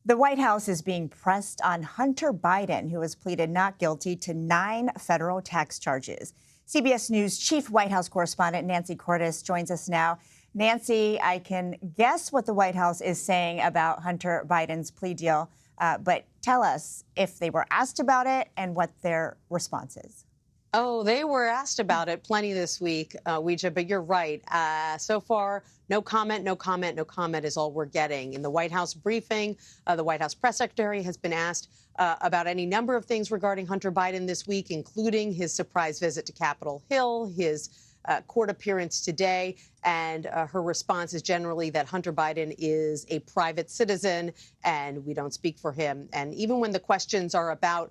The White House is being pressed on Hunter Biden, who has pleaded not guilty to 9 federal tax charges. CBS News chief White House correspondent Nancy Cordes joins us now. Nancy, I can guess what the White House is saying about Hunter Biden's plea deal, but tell us if they were asked about it and what their response is. Oh, they were asked about it plenty this week, Ouija, but you're right. So far, no comment, no comment, no comment is all we're getting. In the White House briefing, the White House press secretary has been asked about any number of things regarding Hunter Biden this week, including his surprise visit to Capitol Hill, his court appearance today, and her response is generally that Hunter Biden is a private citizen and we don't speak for him. And even when the questions are about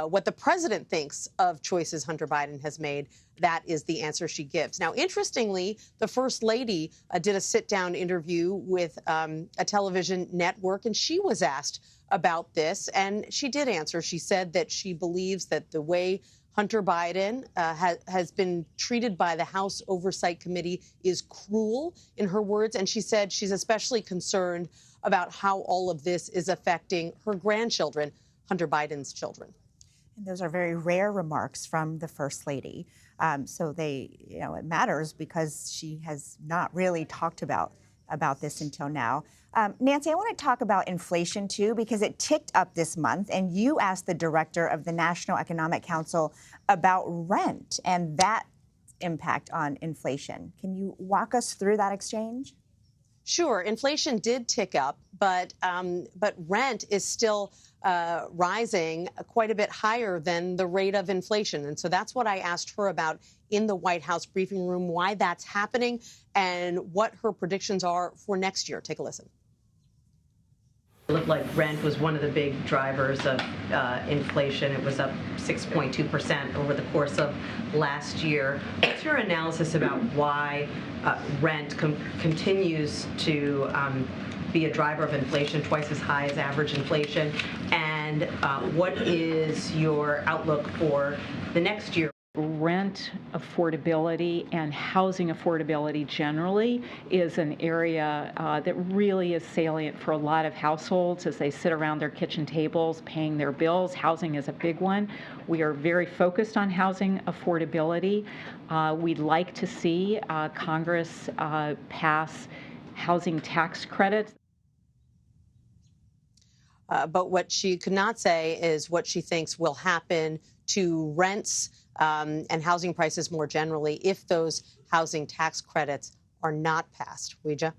what the president thinks of choices Hunter Biden has made, that is the answer she gives. Now, interestingly, the First Lady did a sit-down interview with a television network, and she was asked about this, and she did answer. She said that she believes that the way Hunter Biden has been treated by the House Oversight Committee is cruel, in her words, and she said she's especially concerned about how all of this is affecting her grandchildren, Hunter Biden's children. And those are very rare remarks from the First Lady. So it matters because she has not really talked about this until now. Nancy, I want to talk about inflation, too, because it ticked up this month. And you asked the director of the National Economic Council about rent and that impact on inflation. Can you walk us through that exchange? Sure. Inflation did tick up, but rent is still rising quite a bit higher than the rate of inflation. And so that's what I asked her about in the White House briefing room, why that's happening and what her predictions are for next year. Take a listen. It looked like rent was one of the big drivers of inflation. It was up 6.2% over the course of last year. What's your analysis about why rent continues to be a driver of inflation, twice as high as average inflation? And what is your outlook for the next year? Rent affordability and housing affordability generally is an area that really is salient for a lot of households as they sit around their kitchen tables paying their bills. Housing is a big one. We are very focused on housing affordability. We'd like to see Congress pass housing tax credits. But what she could not say is what she thinks will happen to rents and housing prices more generally if those housing tax credits are not passed. Ouija?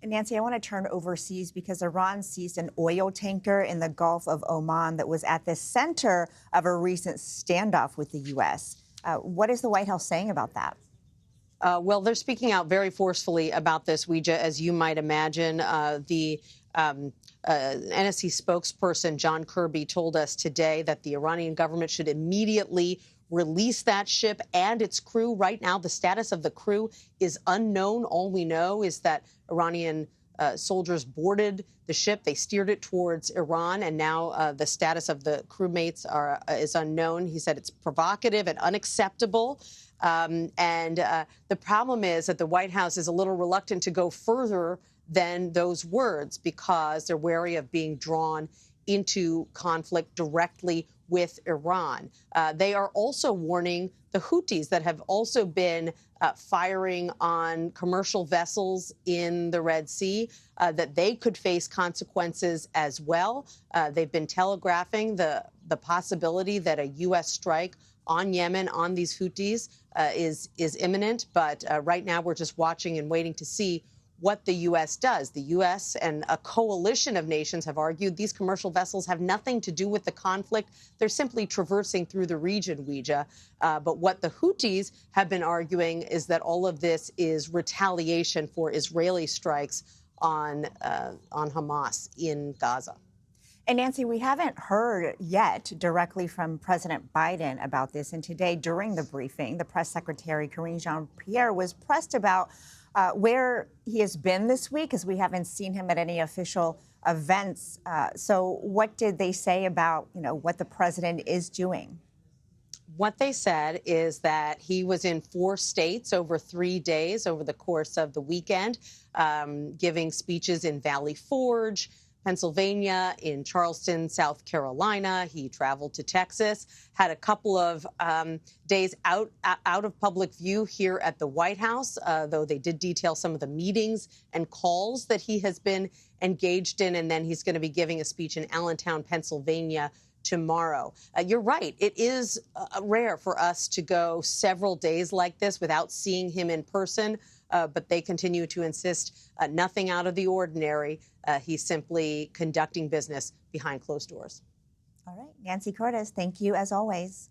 And Nancy, I want to turn overseas because Iran seized an oil tanker in the Gulf of Oman that was at the center of a recent standoff with the U.S. What is the White House saying about that? Well, they're speaking out very forcefully about this, Ouija, as you might imagine. The NSC spokesperson John Kirby told us today that the Iranian government should immediately release that ship and its crew. Right now, the status of the crew is unknown. All we know is that Iranian soldiers boarded the ship. They steered it towards Iran, and now the status of the crewmates is unknown. He said it's provocative and unacceptable. The problem is that the White House is a little reluctant to go further than those words because they're wary of being drawn into conflict directly with Iran. They are also warning the Houthis that have also been firing on commercial vessels in the Red Sea, that they could face consequences as well. They've been telegraphing the possibility that a U.S. strike on Yemen, on these Houthis, is imminent. But right now we're just watching and waiting to see what the U.S. does. The U.S. and a coalition of nations have argued these commercial vessels have nothing to do with the conflict. They're simply traversing through the region, Ouija. But what the Houthis have been arguing is that all of this is retaliation for Israeli strikes on Hamas in Gaza. And Nancy, we haven't heard yet directly from President Biden about this. And today, during the briefing, the press secretary, Karine Jean-Pierre, was pressed about where he has been this week, as we haven't seen him at any official events. So what did they say about, what the president is doing? What they said is that he was in 4 states over 3 days over the course of the weekend, giving speeches in Valley Forge, Pennsylvania, in Charleston, South Carolina. He traveled to Texas, had a couple of days out of public view here at the White House, though they did detail some of the meetings and calls that he has been engaged in. And then he's going to be giving a speech in Allentown, Pennsylvania tomorrow. You're right. It is rare for us to go several days like this without seeing him in person. But they continue to insist nothing out of the ordinary. He's simply conducting business behind closed doors. All right. Nancy Cordes, thank you as always.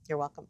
You're welcome.